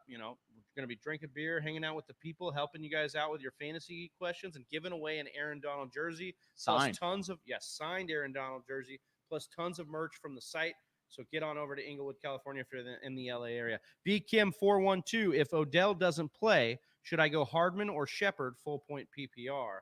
going to be drinking beer, hanging out with the people, helping you guys out with your fantasy questions, and giving away an Aaron Donald jersey. Signed. Plus signed Aaron Donald jersey, plus tons of merch from the site. So get on over to Inglewood, California if you're in the LA area. B Kim 412. If Odell doesn't play, should I go Hardman or Shepard full point PPR?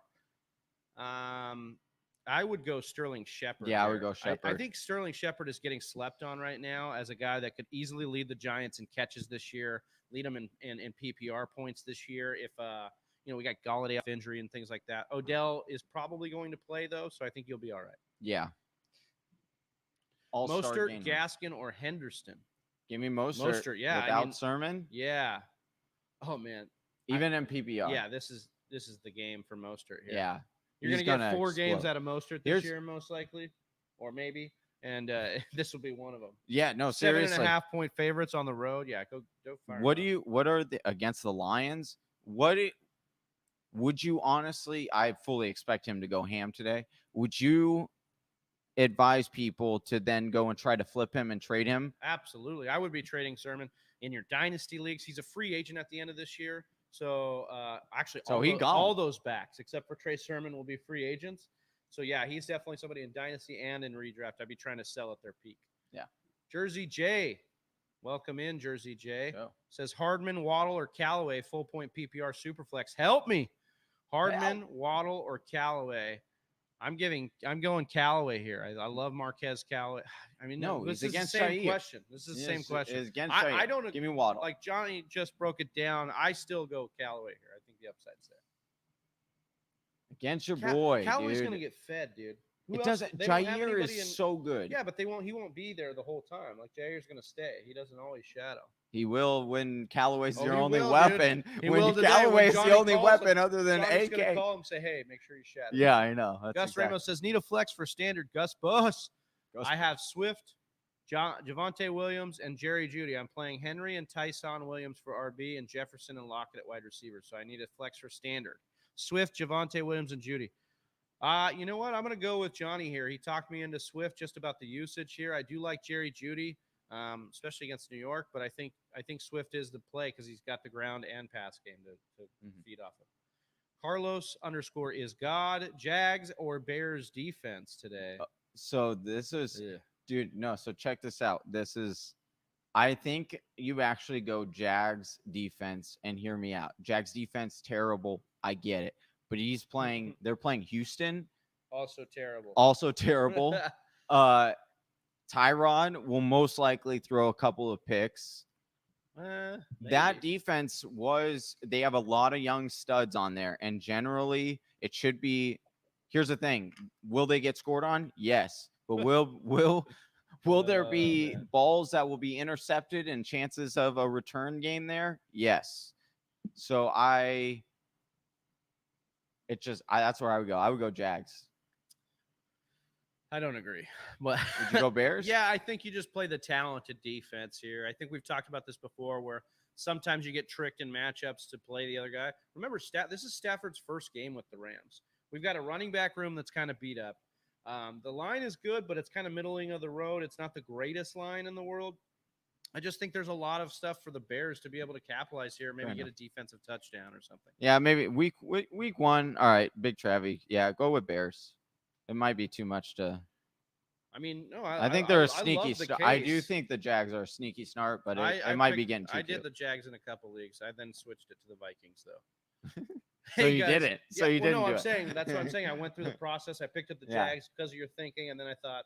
I would go Sterling Shepard. Yeah, I would go Shepard. I think Sterling Shepard is getting slept on right now as a guy that could easily lead the Giants in catches this year, lead them in PPR points this year. If we got Galladay off injury and things like that. Odell is probably going to play though, so I think you'll be all right. Yeah. Mostert, Gaskin, or Henderson? Give me Mostert. Mostert, yeah. Without Sermon? Yeah. Oh man. Even in PPR. Yeah, this is the game for Mostert here. Yeah. You're going to get 4 games out of Mostert this year, most likely, or maybe, and this will be one of them. Yeah, no, seriously. 7.5 point favorites on the road. Yeah, go fire. What are the against the Lions? Would you honestly? I fully expect him to go ham today. Would you advise people to then go and try to flip him and trade him? Absolutely. I would be trading Sermon in your dynasty leagues. He's a free agent at the end of this year. So all those backs except for Trey Sermon will be free agents. So yeah, he's definitely somebody in dynasty and in redraft. I'd be trying to sell at their peak. Yeah. Jersey J. Welcome in, Jersey J. Oh. Says Hardman, Waddle, or Callaway, full point PPR Superflex. Help me. Hardman, Waddle, or Callaway. I'm going Callaway here. I love Marquez Callaway. I mean, no, this is the same question. This is the same question. I don't give me Waddle. Like Johnny just broke it down. I still go Callaway here. I think the upside's there. Against your boy, Callaway's dude. going to get fed, dude. Jair is so good. Yeah, but he won't be there the whole time. Like Jair's going to stay. He doesn't always shadow. He will when Callaway's your only will, weapon. When Callaway is the only weapon other than Johnny's AK. Gonna call him, say, hey, make sure you shadow. Yeah, I know. Gus Ramos says, need a flex for standard. Gus Bus. I have Swift, Javonte Williams, and Jerry Jeudy. I'm playing Henry and Tyson Williams for RB and Jefferson and Lockett at wide receiver. So I need a flex for standard. Swift, Javonte Williams, and Jeudy. You know what? I'm going to go with Johnny here. He talked me into Swift just about the usage here. I do like Jerry Jeudy, especially against New York, but I think Swift is the play because he's got the ground and pass game to feed off of. Carlos _ is God, Jags, or Bears defense today? So this is, dude, no. So check this out. I think you actually go Jags defense, and hear me out. Jags defense, terrible. I get it. But they're playing Houston. Also terrible. Tyron will most likely throw a couple of picks. That defense they have a lot of young studs on there. And generally it should be, here's the thing. Will they get scored on? Yes. But will Will there be man. balls that will be intercepted and chances of a return game there? Yes. So that's where I would go. I would go Jags. I don't agree. But Would you go Bears? Yeah, I think you just play the talented defense here. I think we've talked about this before where sometimes you get tricked in matchups to play the other guy. Remember, this is Stafford's first game with the Rams. We've got a running back room that's kind of beat up. The line is good, but it's kind of middling of the road. It's not the greatest line in the world. I just think there's a lot of stuff for the Bears to be able to capitalize here. Maybe get a defensive touchdown or something. Yeah, maybe week 1. All right, Big Travie. Yeah, go with Bears. It might be too much to. I mean, no, I think they're a I sneaky love the start. I do case. think the Jags are a sneaky start, but I it might be picked- getting too I cute. did the Jags in a couple leagues. I then switched it to the Vikings, though. So you did it. So you didn't no, do I'm it. saying that's what I'm saying. I went through the process. I picked up the Yeah. Jags because of your thinking, and then I thought,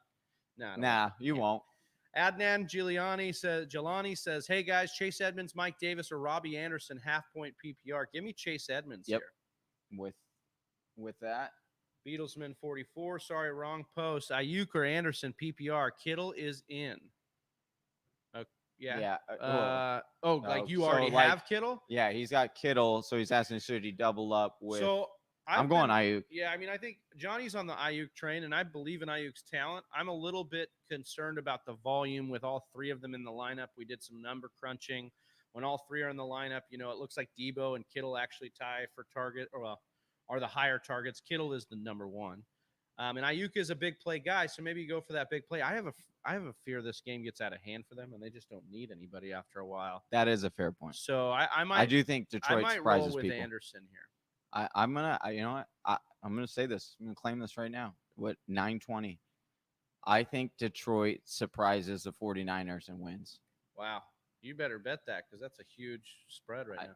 Nah, you won't. Adnan Jelani says, "Hey guys, Chase Edmonds, Mike Davis, or Robbie Anderson, half-point PPR. Give me Chase Edmonds Yep. here." With that, Beatlesman 44. Sorry, wrong post. Ayuk or Anderson PPR. Kittle is in. Yeah. Yeah. You so, already like, have Kittle? Yeah, he's got Kittle, so he's asking should he double up with. So I'm going Ayuk. Yeah, I mean, I think Johnny's on the Ayuk train, and I believe in Ayuk's talent. I'm a little bit concerned about the volume with all three of them in the lineup. We did some number crunching. When all three are in the lineup, it looks like Debo and Kittle actually tie for target, are the higher targets. Kittle is the number one. And Ayuk is a big play guy, so maybe you go for that big play. I have a fear this game gets out of hand for them, and they just don't need anybody after a while. That is a fair point. So I do think Detroit roll surprises with people. Anderson here. I'm gonna, you know what? I'm gonna say this. I'm gonna claim this right now. What 920? I think Detroit surprises the 49ers and wins. Wow, you better bet that because that's a huge spread right now.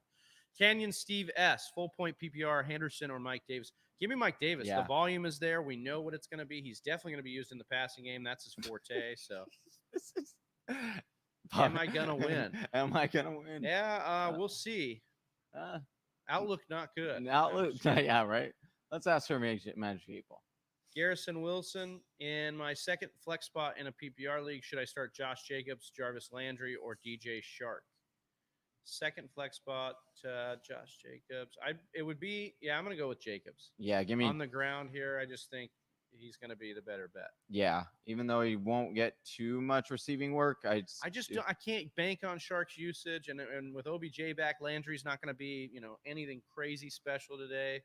Canyon Steve S, full point PPR, Henderson or Mike Davis. Give me Mike Davis. Yeah. The volume is there. We know what it's going to be. He's definitely going to be used in the passing game. That's his forte. So, am I going to win? Am I gonna win? Yeah, we'll see. Outlook not good. Outlook, yeah, right. Let's ask for magic people. Garrison Wilson in my second flex spot in a PPR league. Should I start Josh Jacobs, Jarvis Landry, or DJ Shark? Second flex spot, Josh Jacobs. It would be, I'm going to go with Jacobs. Yeah, give me on the ground here. I just think he's going to be the better bet. Yeah, even though he won't get too much receiving work, I can't bank on Shark's usage, and with OBJ back, Landry's not going to be anything crazy special today.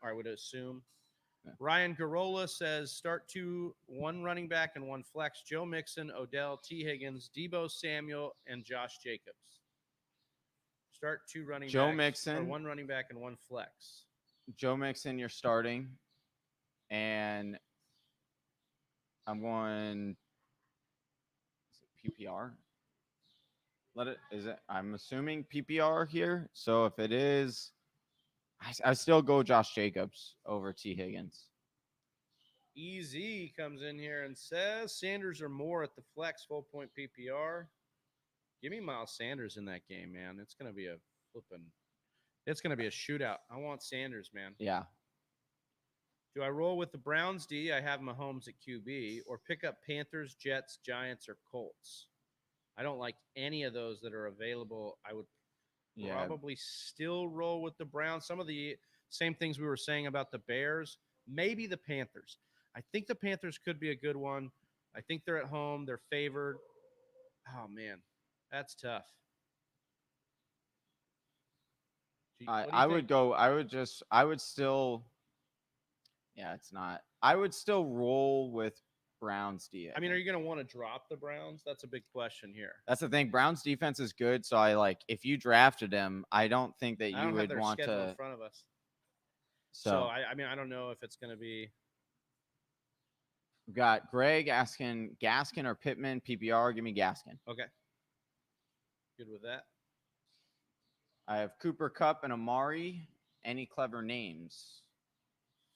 I would assume. Yeah. Ryan Garola says start 1 running back and 1 flex. Joe Mixon, Odell, T. Higgins, Debo Samuel, and Josh Jacobs. Start 2 running backs. Joe Mixon, or 1 running back and 1 flex. Joe Mixon, you're starting, and I'm going. Is it PPR? I'm assuming PPR here. So if it is, I still go Josh Jacobs over T. Higgins. EZ comes in here and says Sanders or more at the flex full point PPR. Give me Miles Sanders in that game, man. It's going to be it's going to be a shootout. I want Sanders, man. Yeah. Do I roll with the Browns D? I have Mahomes at QB, or pick up Panthers, Jets, Giants, or Colts? I don't like any of those that are available. I would probably still roll with the Browns. Some of the same things we were saying about the Bears, maybe the Panthers. I think the Panthers could be a good one. I think they're at home. They're favored. Oh, man. That's tough. I would still. Yeah, it's not. I would still roll with Browns D. I mean, are you going to want to drop the Browns? That's a big question here. That's the thing. Browns defense is good, so if you drafted him, I don't think that you would want to. In front of us. So I don't know if it's going to be. We've got Greg asking Gaskin or Pittman PPR. Give me Gaskin. Okay. Good with that. I have Cooper Kupp and Amari. Any clever names?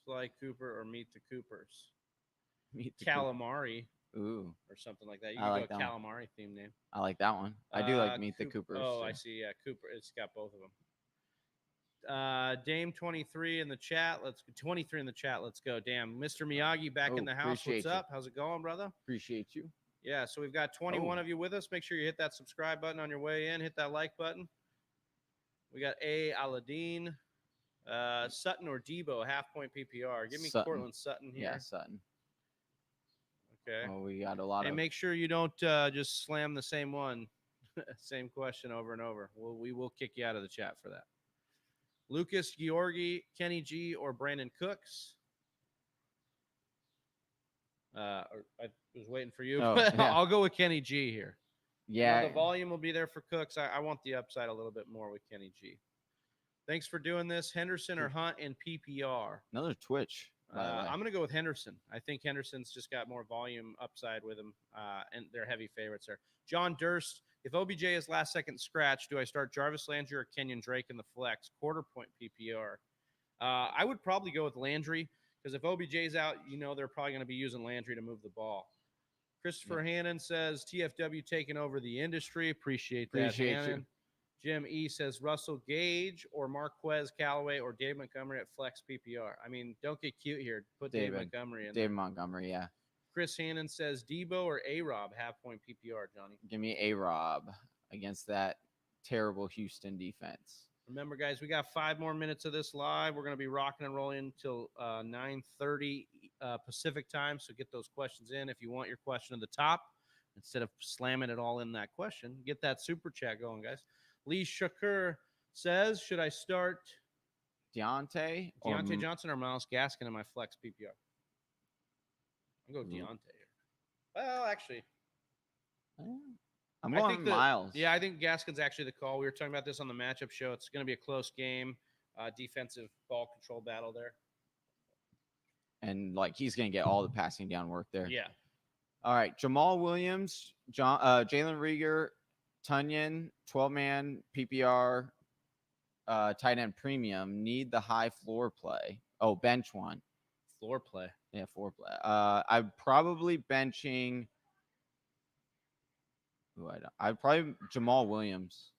Sly Cooper or Meet the Coopers. Meet the Calamari. Ooh. Or something like that. You I like can go that Calamari theme name. I like that one. I do like Meet the Coopers. Oh, I see. Yeah, Cooper. It's got both of them. Dame 23 in the chat. 23 in the chat. Let's go. Damn, Mr. Miyagi back in the house. What's up? How's it going, brother? Appreciate you. Yeah, so we've got 21 of you with us. Make sure you hit that subscribe button on your way in. Hit that like button. We got A. Aladdin, Sutton or Debo, half-point PPR. Give me Sutton. Cortland Sutton here. Yeah, Sutton. Okay. Oh, we got a lot Hey, of. make sure you don't just slam the same one, same question over and over. We will kick you out of the chat for that. Lucas Georgi, Kenny G, or Brandon Cooks. I was waiting for you. Oh, But yeah. I'll go with Kenny G here. Yeah. The volume will be there for Cooks. I want the upside a little bit more with Kenny G. Thanks for doing this. Henderson or Hunt in PPR? Another Twitch. I'm going to go with Henderson. I think Henderson's just got more volume upside with him, and they're heavy favorites there. Jon Durst, if OBJ is last second scratch, do I start Jarvis Landry or Kenyon Drake in the flex? Quarter point PPR. I would probably go with Landry because if OBJ's out, they're probably going to be using Landry to move the ball. Christopher Hannon says TFW taking over the industry. Appreciate that, Hannon. You. Jim E says Russell Gage or Marquez Callaway or Dave Montgomery at flex PPR. I mean, don't get cute here. Put Dave Montgomery in. Dave Montgomery, yeah. Chris Hannon says Debo or A-Rob, half-point PPR, Johnny. Give me A-Rob against that terrible Houston defense. Remember, guys, we got 5 more minutes of this live. We're going to be rocking and rolling until 9:30 Pacific time, so get those questions in. If you want your question at the top, instead of slamming it all in that question, get that super chat going, guys. Lee Shakur says, should I start Deontay Johnson or Miles Gaskin in my flex PPR? I'll go Deontay here. Well, actually, I'm going Miles. Yeah, I think Gaskin's actually the call. We were talking about this on the matchup show. It's going to be a close game, defensive ball control battle there. And, he's going to get all the passing down work there. Yeah. All right, Jamal Williams, Jalen Reagor, Tunyon, 12-man PPR, tight end premium, need the high floor play. Oh, bench one. Floor play. Yeah, floor play. I'm probably benching. I'd probably Jamal Williams.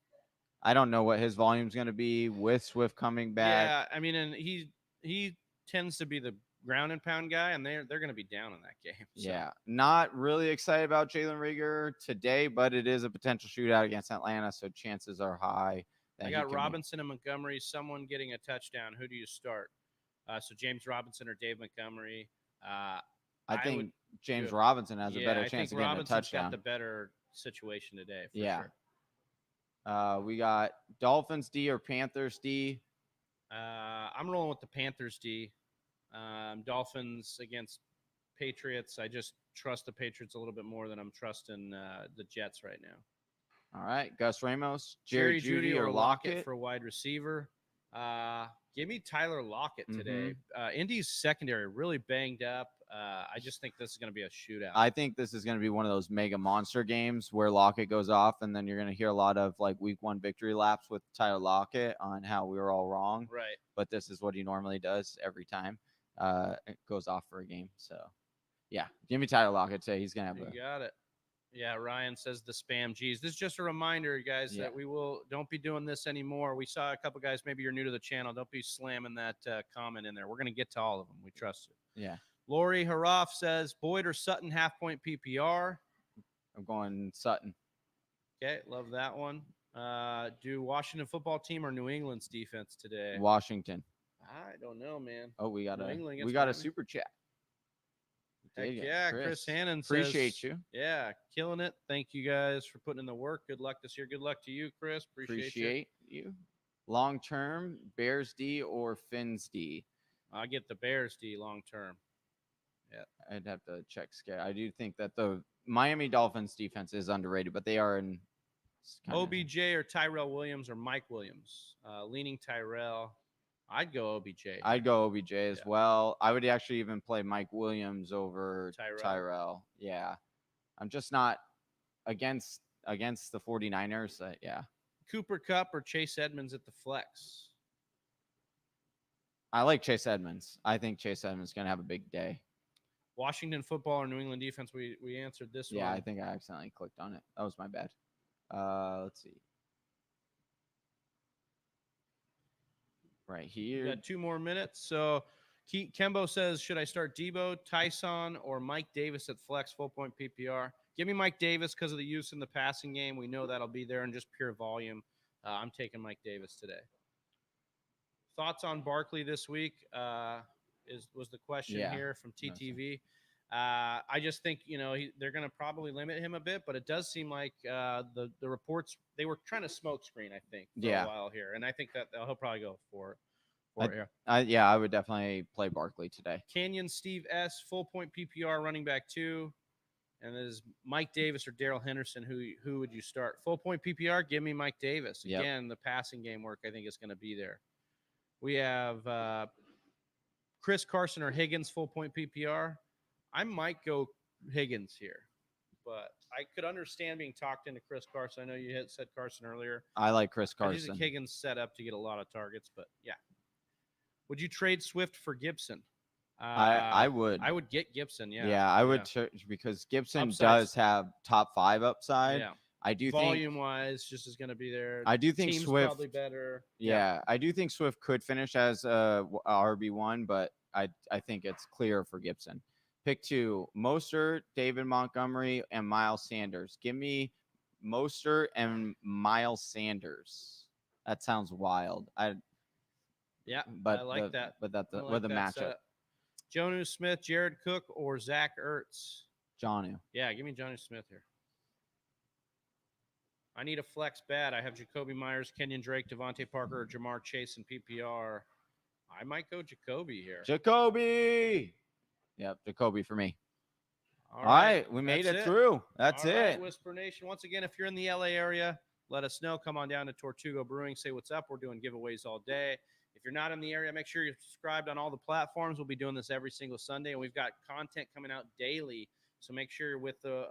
I don't know what his volume's going to be with Swift coming back. Yeah, I mean, and he tends to be the ground and pound guy, and they're going to be down in that game. So. Yeah, not really excited about Jalen Reagor today, but it is a potential shootout against Atlanta, so chances are high. I got Robinson and Montgomery, someone getting a touchdown. Who do you start? So James Robinson or Dave Montgomery? I think James Robinson has a better chance of getting a touchdown. Got the better situation today. For sure. We got Dolphins D or Panthers D. I'm rolling with the Panthers D. Dolphins against Patriots. I just trust the Patriots a little bit more than I'm trusting the Jets right now. All right. Gus Ramos, Jerry Jeudy or Lockett for wide receiver. Give me Tyler Lockett today. Indy's secondary really banged up. I just think this is going to be a shootout. I think this is going to be one of those mega monster games where Lockett goes off, and then you're going to hear a lot of week 1 victory laps with Tyler Lockett on how we were all wrong. Right. But this is what he normally does every time. It goes off for a game. So, yeah, give me Tyler Lockett today. He's going to have You got it. Yeah, Ryan says the spam G's. This is just a reminder, guys, that we don't be doing this anymore. We saw a couple guys, maybe you're new to the channel. Don't be slamming that comment in there. We're going to get to all of them. We trust you. Yeah. Lori Haroff says Boyd or Sutton half-point PPR. I'm going Sutton. Okay, love that one. Do Washington football team or New England's defense today? Washington. I don't know, man. Oh, we got a super chat. Heck yeah, Chris Hannon says, appreciate you. Yeah, killing it. Thank you guys for putting in the work. Good luck this year. Good luck to you, Chris. Appreciate you. Long term, Bears D or Finns D? I get the Bears D long term. Yeah, I'd have to check scale. I do think that the Miami Dolphins defense is underrated, but they are in OBJ or Tyrell Williams or Mike Williams. Leaning Tyrell. I'd go OBJ. I'd go OBJ as well. I would actually even play Mike Williams over Tyrell. Yeah. I'm just not against the 49ers. Yeah. Cooper Kupp or Chase Edmonds at the flex? I like Chase Edmonds. I think Chase Edmonds is going to have a big day. Washington football or New England defense? We answered this one. Yeah, I think I accidentally clicked on it. That was my bad. Let's see. Right here. We got 2 more minutes. So Kembo says, should I start Debo, Tyson, or Mike Davis at flex, full point PPR? Give me Mike Davis because of the use in the passing game. We know that'll be there and just pure volume. I'm taking Mike Davis today. Thoughts on Barkley this week was the question here from TTV. I just think, they're going to probably limit him a bit, but it does seem like the reports, they were trying to smoke screen, I think, for a while here. And I think that he'll probably go for it. I would definitely play Barkley today. Canyon Steve S, full point PPR running back 2. And there's Mike Davis or Darrell Henderson. Who would you start? Full point PPR, give me Mike Davis. Again, the passing game work, I think, is going to be there. We have Chris Carson or Higgins, full point PPR. I might go Higgins here, but I could understand being talked into Chris Carson. I know you had said Carson earlier. I like Chris Carson. I think Higgins set up to get a lot of targets, but yeah. Would you trade Swift for Gibson? I would. I would get Gibson. Yeah. Yeah, I would because Gibson does have top 5 upside. Yeah. I do volume wise, just is going to be there. I do think Team's Swift probably better. Yeah, I do think Swift could finish as a RB1, but I think it's clear for Gibson. Pick 2: Mostert, David Montgomery, and Miles Sanders. Give me Mostert and Miles Sanders. That sounds wild. But I like that. But that's I like with the that matchup. setup. Jonnu Smith, Jared Cook, or Zach Ertz? Jonnu. Yeah, give me Jonnu Smith here. I need a flex bad. I have Jacoby Myers, Kenyon Drake, Devontae Parker, or Jamar Chase in PPR. I might go Jacoby here. Jacoby. Yep, Jacoby for me. All right, we made it through. That's All it. Right, Whisper Nation. Once again, if you're in the LA area, let us know. Come on down to Tortuga Brewing. Say what's up. We're doing giveaways all day. If you're not in the area, make sure you're subscribed on all the platforms. We'll be doing this every single Sunday, and we've got content coming out daily. So make sure you're with the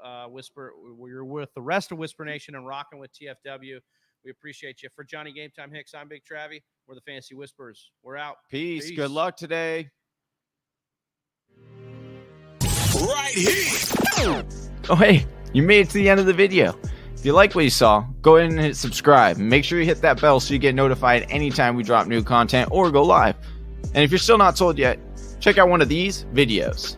you're with the rest of Whisper Nation and rocking with TFW. We appreciate you. For Johnny Game Time Hicks, I'm Big Travie. We're the Fantasy Whisperers. We're out. Peace. Good luck today. Right here. Oh, hey, you made it to the end of the video. If you like what you saw, go ahead and hit subscribe. Make sure you hit that bell so you get notified anytime we drop new content or go live. And if you're still not sold yet, check out one of these videos.